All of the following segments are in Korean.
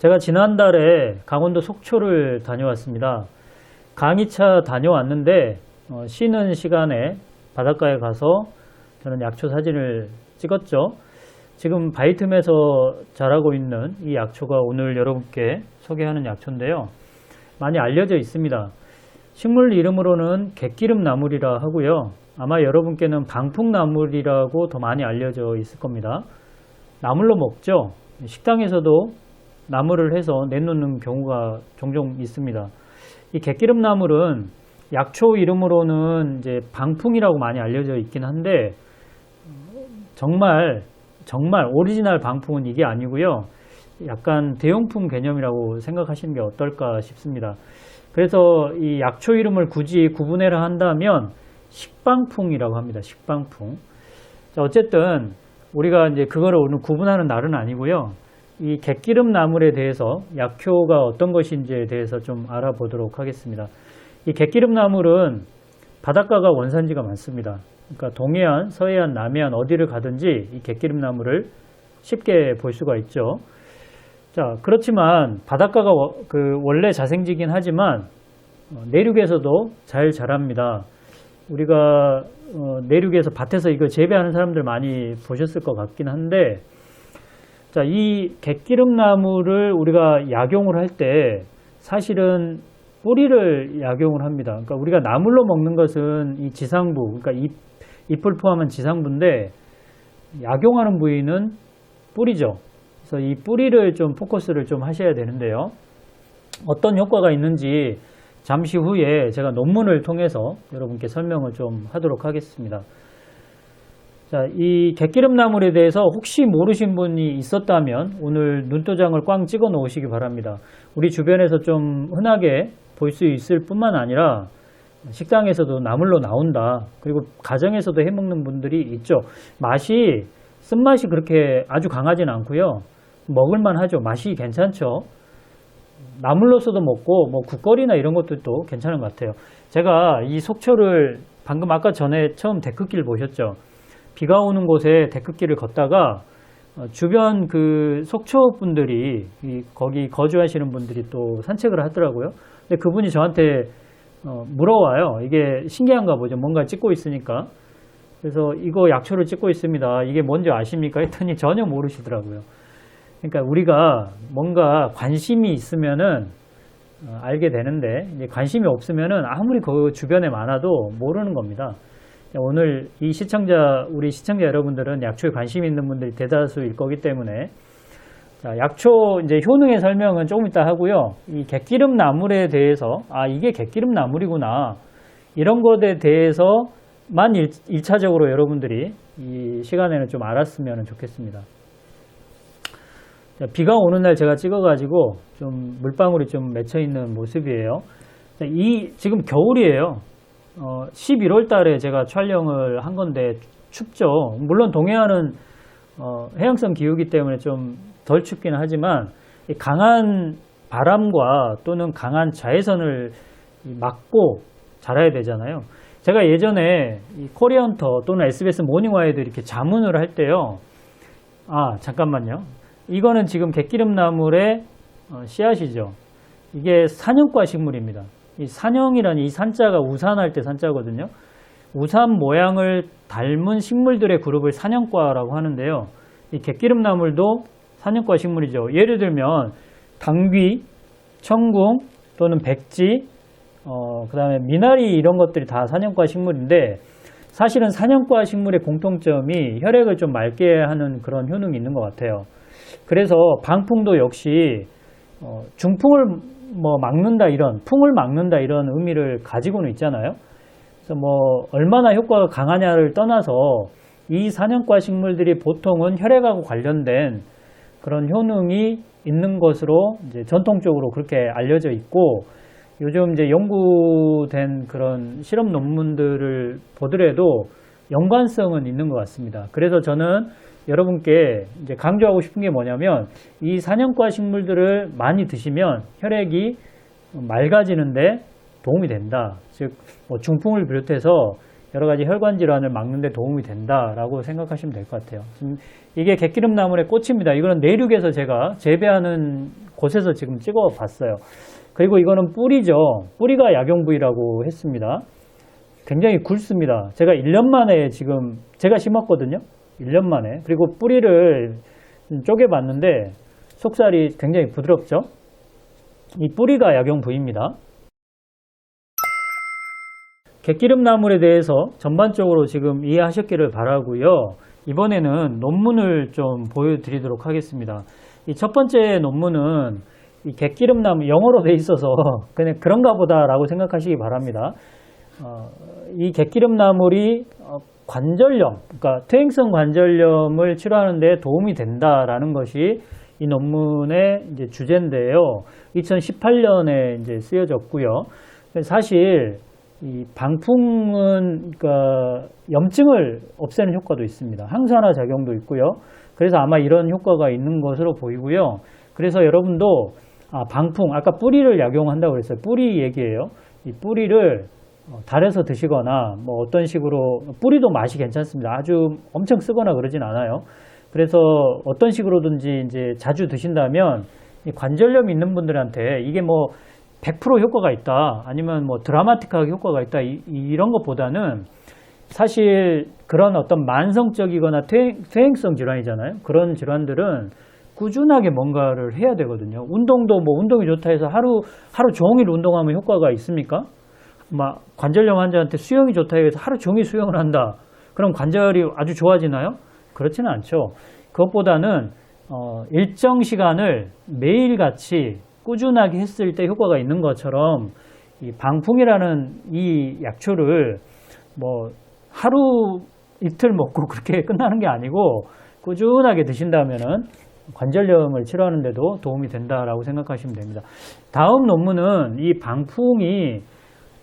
제가 지난달에 강원도 속초를 다녀왔습니다. 강의차 다녀왔는데 쉬는 시간에 바닷가에 가서 저는 약초 사진을 찍었죠. 지금 바이틈에서 자라고 있는 이 약초가 오늘 여러분께 소개하는 약초인데요. 많이 알려져 있습니다. 식물 이름으로는 갯기름나물이라 하고요. 아마 여러분께는 방풍나물이라고 더 많이 알려져 있을 겁니다. 나물로 먹죠. 식당에서도 나물을 해서 내놓는 경우가 종종 있습니다. 이 갯기름나물은 약초 이름으로는 이제 방풍이라고 많이 알려져 있긴 한데 정말 오리지널 방풍은 이게 아니고요. 약간 대용품 개념이라고 생각하시는 게 어떨까 싶습니다. 그래서 이 약초 이름을 굳이 구분해라 한다면 식방풍이라고 합니다. 식방풍. 자, 어쨌든 우리가 이제 그거를 오늘 구분하는 날은 아니고요. 이 갯기름 나물에 대해서 약효가 어떤 것인지에 대해서 좀 알아보도록 하겠습니다. 이 갯기름 나물은 바닷가가 원산지가 많습니다. 그러니까 동해안, 서해안, 남해안 어디를 가든지 이 갯기름 나물을 쉽게 볼 수가 있죠. 자, 그렇지만 바닷가가 원래 자생지긴 하지만 내륙에서도 잘 자랍니다. 우리가 내륙에서 밭에서 이거 재배하는 사람들 많이 보셨을 것 같긴 한데, 자, 이 갯기름나무를 우리가 약용을 할 때 사실은 뿌리를 약용을 합니다. 그러니까 우리가 나물로 먹는 것은 이 지상부, 그러니까 잎을 포함한 지상부인데 약용하는 부위는 뿌리죠. 그래서 이 뿌리를 좀 포커스를 좀 하셔야 되는데요. 어떤 효과가 있는지 잠시 후에 제가 논문을 통해서 여러분께 설명을 좀 하도록 하겠습니다. 자, 이 갯기름나물에 대해서 혹시 모르신 분이 있었다면 오늘 눈도장을 꽝 찍어 놓으시기 바랍니다. 우리 주변에서 좀 흔하게 볼 수 있을 뿐만 아니라 식당에서도 나물로 나온다. 그리고 가정에서도 해먹는 분들이 있죠. 쓴맛이 그렇게 아주 강하진 않고요. 먹을만 하죠. 맛이 괜찮죠. 나물로서도 먹고 뭐 국거리나 이런 것들도 괜찮은 것 같아요. 제가 이 속초를 방금 아까 전에 처음 데크길 보셨죠. 비가 오는 곳에 데크길을 걷다가 주변 그 속초 분들이 거기 거주하시는 분들이 또 산책을 하더라고요. 근데 그분이 저한테 물어와요. 이게 신기한가 보죠. 뭔가 찍고 있으니까. 그래서 이거 약초를 찍고 있습니다. 이게 뭔지 아십니까? 했더니 전혀 모르시더라고요. 그러니까 우리가 뭔가 관심이 있으면은 알게 되는데 이제 관심이 없으면은 아무리 그 주변에 많아도 모르는 겁니다. 오늘 우리 시청자 여러분들은 약초에 관심 있는 분들이 대다수일 거기 때문에 자, 약초 이제 효능의 설명은 조금 이따 하고요. 이 갯기름 나물에 대해서 이게 갯기름 나물이구나 이런 것에 대해서만 1차적으로 여러분들이 이 시간에는 좀 알았으면 좋겠습니다. 자, 비가 오는 날 제가 찍어가지고 좀 물방울이 좀 맺혀 있는 모습이에요. 자, 지금 겨울이에요. 11월 달에 제가 촬영을 한 건데 춥죠. 물론 동해안은 해양성 기후이기 때문에 좀 덜 춥기는 하지만 강한 바람과 또는 강한 자외선을 막고 자라야 되잖아요. 제가 예전에 이 코리안터 또는 SBS 모닝와이드 이렇게 자문을 할 때요. 잠깐만요. 이거는 지금 갯기름나물의 씨앗이죠. 이게 산형과 식물입니다. 이 산형이라는 이 산자가 우산할 때 산자거든요. 우산 모양을 닮은 식물들의 그룹을 산형과라고 하는데요. 이 갯기름나물도 산형과 식물이죠. 예를 들면 당귀, 청궁 또는 백지, 그 다음에 미나리 이런 것들이 다 산형과 식물인데 사실은 산형과 식물의 공통점이 혈액을 좀 맑게 하는 그런 효능이 있는 것 같아요. 그래서 방풍도 역시 중풍을 막는다 풍을 막는다 이런 의미를 가지고는 있잖아요. 그래서 얼마나 효과가 강하냐를 떠나서 이 산형과 식물들이 보통은 혈액하고 관련된 그런 효능이 있는 것으로 이제 전통적으로 그렇게 알려져 있고 요즘 이제 연구된 그런 실험 논문들을 보더라도 연관성은 있는 것 같습니다. 그래서 저는 여러분께 이제 강조하고 싶은 게 뭐냐면 이 산형과 식물들을 많이 드시면 혈액이 맑아지는데 도움이 된다. 즉 중풍을 비롯해서 여러 가지 혈관 질환을 막는 데 도움이 된다라고 생각하시면 될 것 같아요. 이게 갯기름나물의 꽃입니다. 이거는 내륙에서 제가 재배하는 곳에서 지금 찍어 봤어요. 그리고 이거는 뿌리죠. 뿌리가 약용 부위라고 했습니다. 굉장히 굵습니다. 제가 1년 만에 지금 제가 심었거든요. 1년 만에. 그리고 뿌리를 쪼개 봤는데 속살이 굉장히 부드럽죠. 이 뿌리가 약용 부위입니다. 갯기름나물에 대해서 전반적으로 지금 이해하셨기를 바라고요. 이번에는 논문을 좀 보여드리도록 하겠습니다. 이 첫 번째 논문은 이 갯기름나물, 영어로 돼 있어서 그냥 그런가 보다라고 생각하시기 바랍니다. 이 갯기름나물이 관절염, 그러니까 퇴행성 관절염을 치료하는 데 도움이 된다라는 것이 이 논문의 이제 주제인데요. 2018년에 이제 쓰여졌고요. 사실 이 방풍은 그러니까 염증을 없애는 효과도 있습니다. 항산화 작용도 있고요. 그래서 아마 이런 효과가 있는 것으로 보이고요. 그래서 여러분도 방풍, 아까 뿌리를 약용한다고 그랬어요. 뿌리 얘기예요. 이 뿌리를 달여서 드시거나 뭐 어떤 식으로, 뿌리도 맛이 괜찮습니다. 아주 엄청 쓰거나 그러진 않아요. 그래서 어떤 식으로든지 이제 자주 드신다면 이 관절염 있는 분들한테 이게 뭐 100% 효과가 있다, 아니면 뭐 드라마틱하게 효과가 있다, 이런 것보다는 사실 그런 어떤 만성적이거나 퇴행성 질환이잖아요. 그런 질환들은 꾸준하게 뭔가를 해야 되거든요. 운동도 뭐 운동이 좋다 해서 하루 종일 운동하면 효과가 있습니까? 막 관절염 환자한테 수영이 좋다 해서 하루 종일 수영을 한다. 그럼 관절이 아주 좋아지나요? 그렇지는 않죠. 그것보다는 일정 시간을 매일같이 꾸준하게 했을 때 효과가 있는 것처럼 이 방풍이라는 이 약초를 뭐 하루 이틀 먹고 그렇게 끝나는 게 아니고 꾸준하게 드신다면은 관절염을 치료하는 데도 도움이 된다라고 생각하시면 됩니다. 다음 논문은 이 방풍이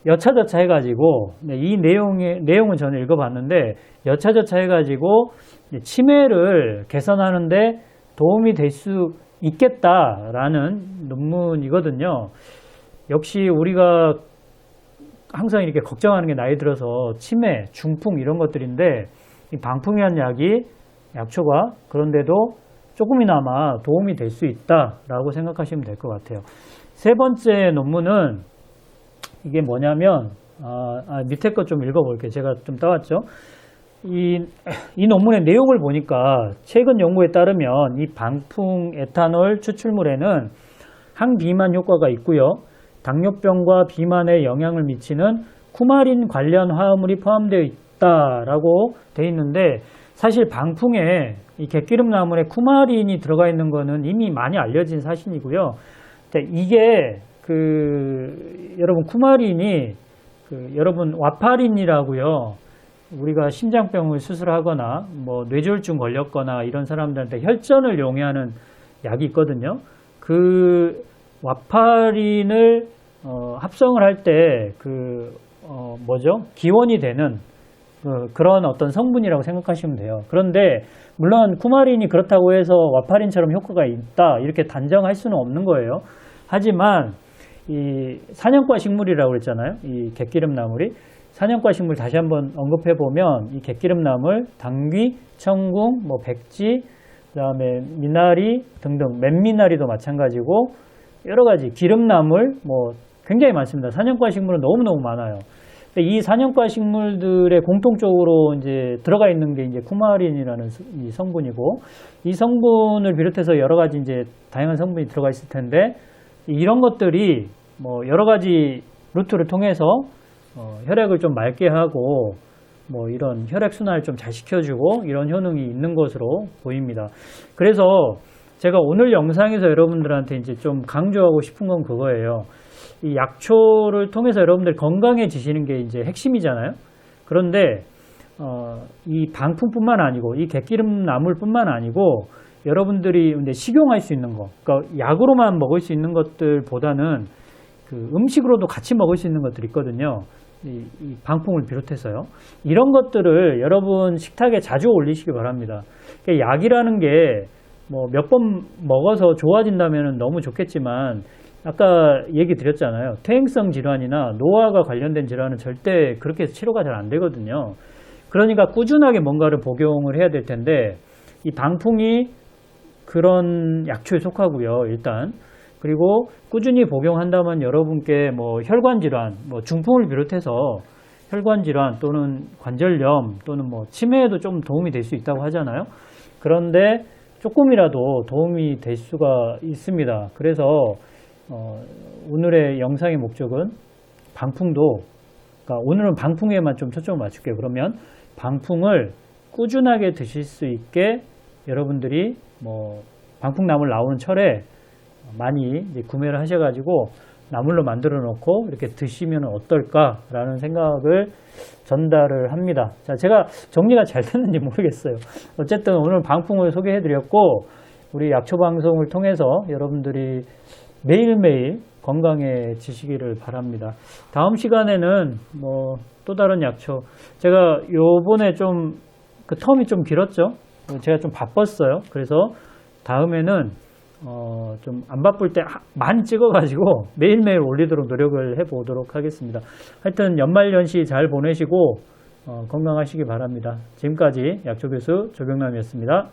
여차저차 해가지고, 이 내용은 저는 읽어봤는데 여차저차 해가지고 치매를 개선하는데 도움이 될 수 있겠다라는 논문이거든요. 역시 우리가 항상 이렇게 걱정하는 게 나이 들어서 치매, 중풍 이런 것들인데, 이 방풍이라는 약이, 약초가 그런데도 조금이나마 도움이 될 수 있다라고 생각하시면 될 것 같아요. 세 번째 논문은 이게 뭐냐면, 밑에 거 좀 읽어볼게요. 제가 좀 따왔죠. 이 논문의 내용을 보니까 최근 연구에 따르면 이 방풍 에탄올 추출물에는 항비만 효과가 있고요. 당뇨병과 비만에 영향을 미치는 쿠마린 관련 화합물이 포함되어 있다라고 되어 있는데, 사실 방풍에 이 갯기름나물에 쿠마린이 들어가 있는 거는 이미 많이 알려진 사실이고요. 이게 여러분 쿠마린이 여러분 와파린이라고요. 우리가 심장병을 수술하거나 뭐 뇌졸중 걸렸거나 이런 사람들한테 혈전을 용해하는 약이 있거든요. 그 와파린을 합성을 할 때 기원이 되는 그런 어떤 성분이라고 생각하시면 돼요. 그런데 물론 쿠마린이 그렇다고 해서 와파린처럼 효과가 있다 이렇게 단정할 수는 없는 거예요. 하지만 이 사냥과 식물이라고 그랬잖아요. 이 갯기름나물이 사냥과 식물 다시 한번 언급해 보면 이 갯기름나물, 당귀, 청궁, 뭐 백지, 그다음에 미나리 등등, 맨미나리도 마찬가지고 여러 가지 기름나물 뭐 굉장히 많습니다. 사냥과 식물은 너무너무 많아요. 이 사냥과 식물들의 공통적으로 이제 들어가 있는 게 이제 쿠마린이라는 이 성분이고, 이 성분을 비롯해서 여러 가지 이제 다양한 성분이 들어가 있을 텐데, 이런 것들이 뭐 여러 가지 루트를 통해서 혈액을 좀 맑게 하고 뭐 이런 혈액 순환을 좀 잘 시켜주고 이런 효능이 있는 것으로 보입니다. 그래서 제가 오늘 영상에서 여러분들한테 이제 좀 강조하고 싶은 건 그거예요. 이 약초를 통해서 여러분들 건강해지시는 게 이제 핵심이잖아요. 그런데 이 방풍뿐만 아니고 이 갯기름나물뿐만 아니고 여러분들이 근데 식용할 수 있는 거, 그러니까 약으로만 먹을 수 있는 것들보다는 음식으로도 같이 먹을 수 있는 것들이 있거든요. 이 방풍을 비롯해서요. 이런 것들을 여러분 식탁에 자주 올리시기 바랍니다. 그러니까 약이라는 게 뭐 몇 번 먹어서 좋아진다면 너무 좋겠지만, 아까 얘기 드렸잖아요. 퇴행성 질환이나 노화가 관련된 질환은 절대 그렇게 치료가 잘 안 되거든요. 그러니까 꾸준하게 뭔가를 복용을 해야 될 텐데, 이 방풍이 그런 약초에 속하고요. 일단 그리고 꾸준히 복용한다면 여러분께 뭐 혈관 질환, 뭐 중풍을 비롯해서 혈관 질환 또는 관절염 또는 뭐 치매에도 좀 도움이 될 수 있다고 하잖아요. 그런데 조금이라도 도움이 될 수가 있습니다. 그래서 오늘의 영상의 목적은 방풍도, 그러니까 오늘은 방풍에만 좀 초점을 맞출게요. 그러면 방풍을 꾸준하게 드실 수 있게 여러분들이 뭐 방풍나물 나오는 철에 많이 이제 구매를 하셔가지고 나물로 만들어 놓고 이렇게 드시면 어떨까라는 생각을 전달을 합니다. 자, 제가 정리가 잘 됐는지 모르겠어요. 어쨌든 오늘 방풍을 소개해 드렸고, 우리 약초 방송을 통해서 여러분들이 매일매일 건강해지시기를 바랍니다. 다음 시간에는 뭐 또 다른 약초, 제가 요번에 좀 그 텀이 좀 길었죠. 제가 좀 바빴어요. 그래서 다음에는 좀 안 바쁠 때 많이 찍어가지고 매일매일 올리도록 노력을 해보도록 하겠습니다. 하여튼 연말연시 잘 보내시고 건강하시기 바랍니다. 지금까지 약초교수 조병남이었습니다.